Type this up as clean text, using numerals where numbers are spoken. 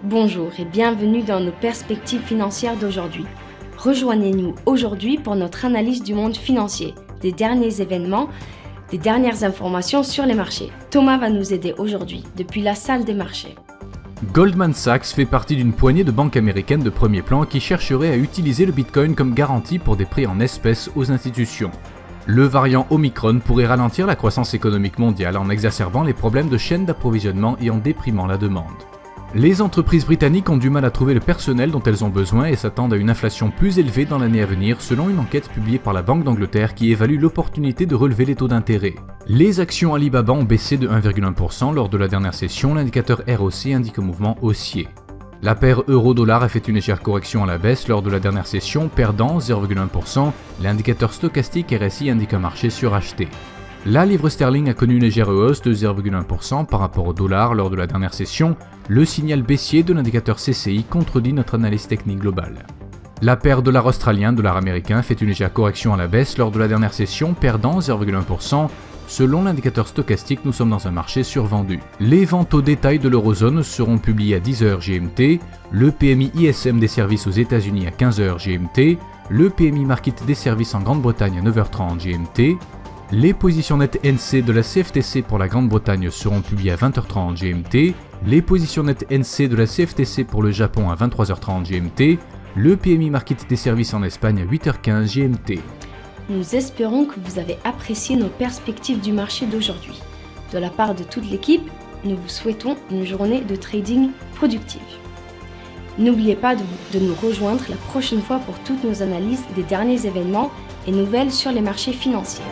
Bonjour et bienvenue dans nos perspectives financières d'aujourd'hui. Rejoignez-nous aujourd'hui pour notre analyse du monde financier, des derniers événements, des dernières informations sur les marchés. Thomas va nous aider aujourd'hui depuis la salle des marchés. Goldman Sachs fait partie d'une poignée de banques américaines de premier plan qui chercheraient à utiliser le Bitcoin comme garantie pour des prêts en espèces aux institutions. Le variant Omicron pourrait ralentir la croissance économique mondiale en exacerbant les problèmes de chaîne d'approvisionnement et en déprimant la demande. Les entreprises britanniques ont du mal à trouver le personnel dont elles ont besoin et s'attendent à une inflation plus élevée dans l'année à venir selon une enquête publiée par la Banque d'Angleterre qui évalue l'opportunité de relever les taux d'intérêt. Les actions Alibaba ont baissé de 1,1% lors de la dernière session, l'indicateur ROC indique un mouvement haussier. La paire euro-dollar a fait une légère correction à la baisse lors de la dernière session, perdant 0,1%, l'indicateur stochastique RSI indique un marché suracheté. La livre sterling a connu une légère hausse de 0,1% par rapport au dollar lors de la dernière session. Le signal baissier de l'indicateur CCI contredit notre analyse technique globale. La paire dollar australien, dollar américain fait une légère correction à la baisse lors de la dernière session, perdant 0,1%. Selon l'indicateur stochastique, nous sommes dans un marché survendu. Les ventes au détail de l'eurozone seront publiées à 10h GMT, le PMI ISM des services aux États-Unis à 15h GMT, le PMI Market des services en Grande-Bretagne à 9h30 GMT. Les positions nettes NC de la CFTC pour la Grande-Bretagne seront publiées à 20h30 GMT, les positions nettes NC de la CFTC pour le Japon à 23h30 GMT, le PMI Market des services en Espagne à 8h15 GMT. Nous espérons que vous avez apprécié nos perspectives du marché d'aujourd'hui. De la part de toute l'équipe, nous vous souhaitons une journée de trading productive. N'oubliez pas de nous rejoindre la prochaine fois pour toutes nos analyses des derniers événements et nouvelles sur les marchés financiers.